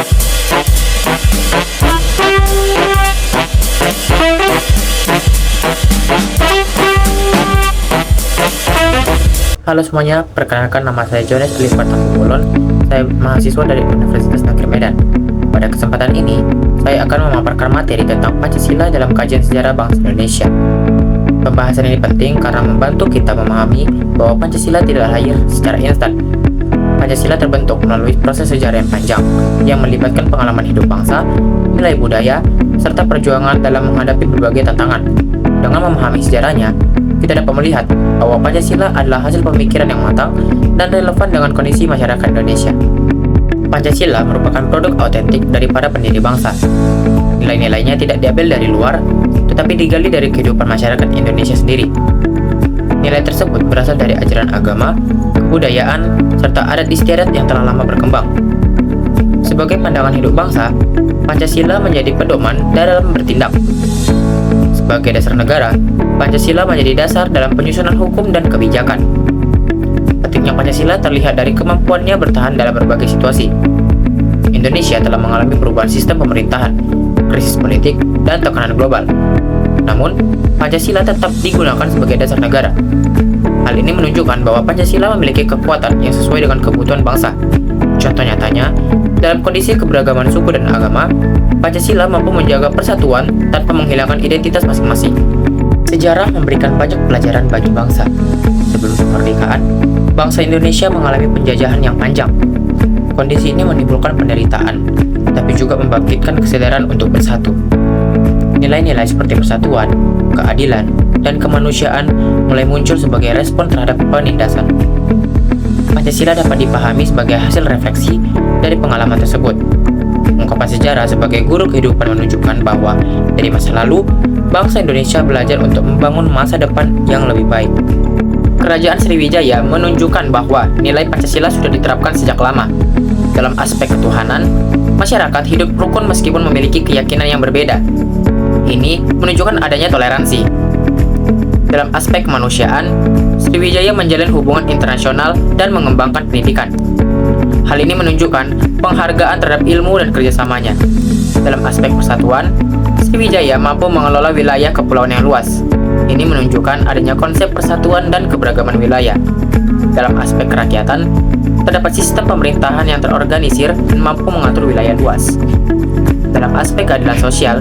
Halo semuanya, perkenalkan nama saya Jones Clifford Tambubolon. Saya mahasiswa dari Universitas Negeri Medan. Pada kesempatan ini, saya akan memaparkan materi tentang Pancasila dalam kajian sejarah bangsa Indonesia. Pembahasan ini penting karena membantu kita memahami bahwa Pancasila tidak lahir secara instan. Pancasila terbentuk melalui proses sejarah yang panjang, yang melibatkan pengalaman hidup bangsa, nilai budaya, serta perjuangan dalam menghadapi berbagai tantangan. Dengan memahami sejarahnya, kita dapat melihat bahwa Pancasila adalah hasil pemikiran yang matang dan relevan dengan kondisi masyarakat Indonesia. Pancasila merupakan produk autentik dari para pendiri bangsa. Nilai-nilainya tidak diambil dari luar, tetapi digali dari kehidupan masyarakat Indonesia sendiri. Nilai tersebut berasal dari ajaran agama, kebudayaan, serta adat istiadat yang telah lama berkembang. Sebagai pandangan hidup bangsa, Pancasila menjadi pedoman dalam bertindak. Sebagai dasar negara, Pancasila menjadi dasar dalam penyusunan hukum dan kebijakan. Pentingnya Pancasila terlihat dari kemampuannya bertahan dalam berbagai situasi. Indonesia telah mengalami perubahan sistem pemerintahan, krisis politik, dan tekanan global. Namun, Pancasila tetap digunakan sebagai dasar negara. Hal ini menunjukkan bahwa Pancasila memiliki kekuatan yang sesuai dengan kebutuhan bangsa. Contoh nyatanya, dalam kondisi keberagaman suku dan agama, Pancasila mampu menjaga persatuan tanpa menghilangkan identitas masing-masing. Sejarah memberikan banyak pelajaran bagi bangsa. Sebelum kemerdekaan, bangsa Indonesia mengalami penjajahan yang panjang. Kondisi ini menimbulkan penderitaan, tapi juga membangkitkan kesadaran untuk bersatu. Nilai-nilai seperti persatuan, keadilan, dan kemanusiaan mulai muncul sebagai respon terhadap penindasan. Pancasila dapat dipahami sebagai hasil refleksi dari pengalaman tersebut. Ungkapan sejarah sebagai guru kehidupan menunjukkan bahwa dari masa lalu, bangsa Indonesia belajar untuk membangun masa depan yang lebih baik. Kerajaan Sriwijaya menunjukkan bahwa nilai Pancasila sudah diterapkan sejak lama. Dalam aspek ketuhanan, masyarakat hidup rukun meskipun memiliki keyakinan yang berbeda. Ini menunjukkan adanya toleransi. Dalam aspek kemanusiaan, Sriwijaya menjalin hubungan internasional dan mengembangkan pendidikan. Hal ini menunjukkan penghargaan terhadap ilmu dan kerjasamanya. Dalam aspek persatuan, Sriwijaya mampu mengelola wilayah kepulauan yang luas. Ini menunjukkan adanya konsep persatuan dan keberagaman wilayah. Dalam aspek kerakyatan, terdapat sistem pemerintahan yang terorganisir dan mampu mengatur wilayah luas. Dalam aspek keadilan sosial,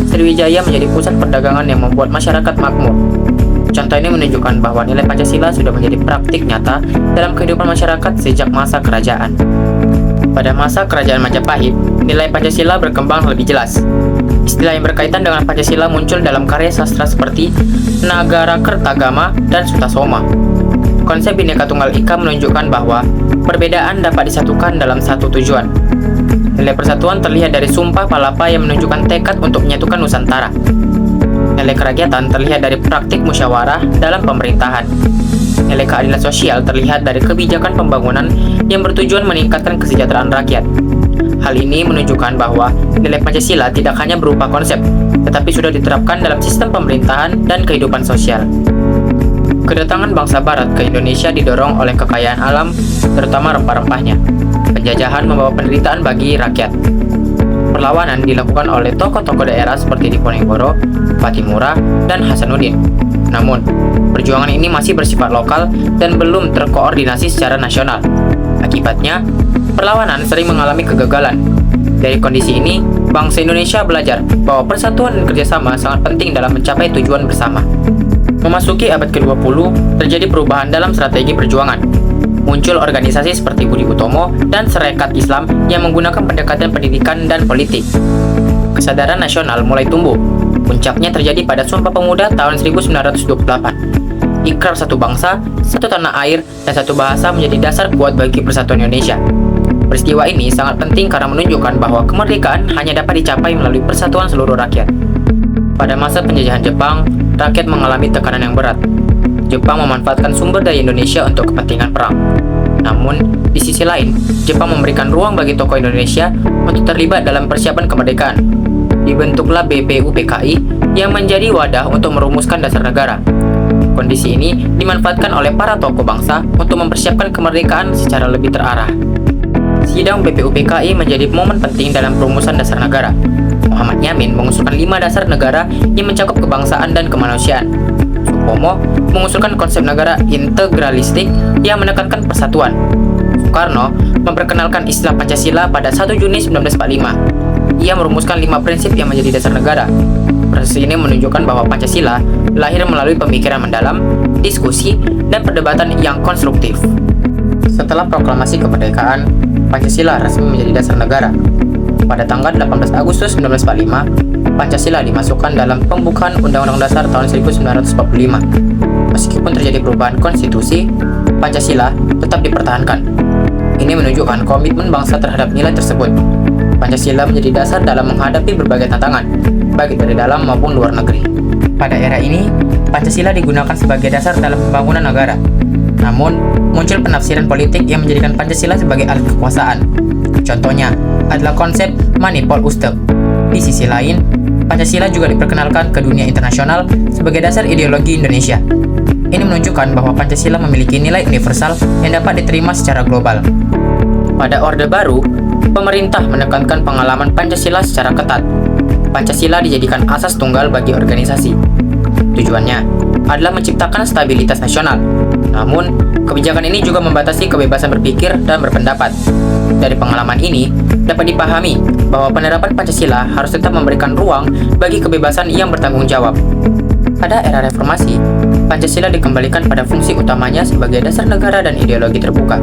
Sriwijaya menjadi pusat perdagangan yang membuat masyarakat makmur. Contoh ini menunjukkan bahwa nilai Pancasila sudah menjadi praktik nyata dalam kehidupan masyarakat sejak masa kerajaan. Pada masa kerajaan Majapahit, nilai Pancasila berkembang lebih jelas. Istilah yang berkaitan dengan Pancasila muncul dalam karya sastra seperti Nagarakertagama dan Sutasoma. Konsep Bhinneka Tunggal Ika menunjukkan bahwa perbedaan dapat disatukan dalam satu tujuan. Nilai persatuan terlihat dari Sumpah Palapa yang menunjukkan tekad untuk menyatukan Nusantara. Nilai kerakyatan terlihat dari praktik musyawarah dalam pemerintahan. Nilai keadilan sosial terlihat dari kebijakan pembangunan yang bertujuan meningkatkan kesejahteraan rakyat. Hal ini menunjukkan bahwa nilai Pancasila tidak hanya berupa konsep, tetapi sudah diterapkan dalam sistem pemerintahan dan kehidupan sosial. Kedatangan bangsa Barat ke Indonesia didorong oleh kekayaan alam, terutama rempah-rempahnya. Penjajahan membawa penderitaan bagi rakyat. Perlawanan dilakukan oleh tokoh-tokoh daerah seperti Diponegoro, Patimura, dan Hasanuddin. Namun, perjuangan ini masih bersifat lokal dan belum terkoordinasi secara nasional. Akibatnya, perlawanan sering mengalami kegagalan. Dari kondisi ini, bangsa Indonesia belajar bahwa persatuan dan kerjasama sangat penting dalam mencapai tujuan bersama. Memasuki abad ke-20, terjadi perubahan dalam strategi perjuangan. Muncul organisasi seperti Budi Utomo dan Sarekat Islam yang menggunakan pendekatan pendidikan dan politik. Kesadaran nasional mulai tumbuh. Puncaknya terjadi pada Sumpah Pemuda tahun 1928. Ikrar satu bangsa, satu tanah air, dan satu bahasa menjadi dasar kuat bagi persatuan Indonesia. Peristiwa ini sangat penting karena menunjukkan bahwa kemerdekaan hanya dapat dicapai melalui persatuan seluruh rakyat. Pada masa penjajahan Jepang, rakyat mengalami tekanan yang berat. Jepang memanfaatkan sumber daya Indonesia untuk kepentingan perang. Namun, di sisi lain, Jepang memberikan ruang bagi tokoh Indonesia untuk terlibat dalam persiapan kemerdekaan. Dibentuklah BPUPKI yang menjadi wadah untuk merumuskan dasar negara. Kondisi ini dimanfaatkan oleh para tokoh bangsa untuk mempersiapkan kemerdekaan secara lebih terarah. Sidang BPUPKI menjadi momen penting dalam perumusan dasar negara. Muhammad Yamin mengusulkan 5 dasar negara yang mencakup kebangsaan dan kemanusiaan. Supomo mengusulkan konsep negara integralistik yang menekankan persatuan. Soekarno memperkenalkan istilah Pancasila pada 1 Juni 1945. Ia merumuskan 5 prinsip yang menjadi dasar negara. Proses ini menunjukkan bahwa Pancasila lahir melalui pemikiran mendalam, diskusi, dan perdebatan yang konstruktif. Setelah proklamasi kemerdekaan, Pancasila resmi menjadi dasar negara. Pada tanggal 18 Agustus 1945, Pancasila dimasukkan dalam pembukaan Undang-Undang Dasar tahun 1945. Meskipun terjadi perubahan konstitusi, Pancasila tetap dipertahankan. Ini menunjukkan komitmen bangsa terhadap nilai tersebut. Pancasila menjadi dasar dalam menghadapi berbagai tantangan, baik dari dalam maupun luar negeri. Pada era ini, Pancasila digunakan sebagai dasar dalam pembangunan negara. Namun, muncul penafsiran politik yang menjadikan Pancasila sebagai alat kekuasaan. Contohnya adalah konsep manipul ustek. Di sisi lain, Pancasila juga diperkenalkan ke dunia internasional sebagai dasar ideologi Indonesia. Ini menunjukkan bahwa Pancasila memiliki nilai universal yang dapat diterima secara global. Pada Orde Baru, pemerintah menekankan pengalaman Pancasila secara ketat. Pancasila dijadikan asas tunggal bagi organisasi. Tujuannya adalah menciptakan stabilitas nasional. Namun, kebijakan ini juga membatasi kebebasan berpikir dan berpendapat. Dari pengalaman ini, dapat dipahami bahwa penerapan Pancasila harus tetap memberikan ruang bagi kebebasan yang bertanggung jawab. Pada era reformasi, Pancasila dikembalikan pada fungsi utamanya sebagai dasar negara dan ideologi terbuka.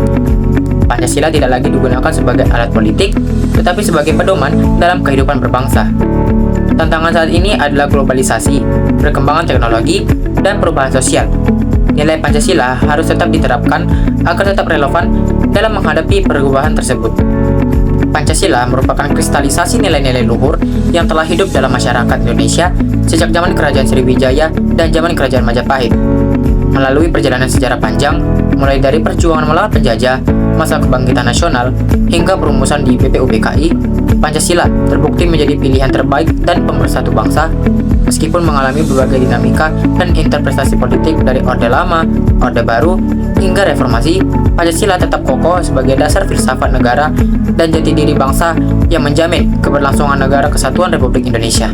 Pancasila tidak lagi digunakan sebagai alat politik, tetapi sebagai pedoman dalam kehidupan berbangsa. Tantangan saat ini adalah globalisasi, perkembangan teknologi, dan perubahan sosial. Nilai Pancasila harus tetap diterapkan agar tetap relevan dalam menghadapi perubahan tersebut. Pancasila merupakan kristalisasi nilai-nilai luhur yang telah hidup dalam masyarakat Indonesia sejak zaman Kerajaan Sriwijaya dan zaman Kerajaan Majapahit. Melalui perjalanan sejarah panjang, mulai dari perjuangan melawan penjajah, masa kebangkitan nasional, hingga perumusan di BPUPKI, Pancasila terbukti menjadi pilihan terbaik dan pemersatu bangsa. Meskipun mengalami berbagai dinamika dan interpretasi politik dari Orde Lama, Orde Baru, hingga Reformasi, Pancasila tetap kokoh sebagai dasar filsafat negara dan jati diri bangsa yang menjamin keberlangsungan negara kesatuan Republik Indonesia.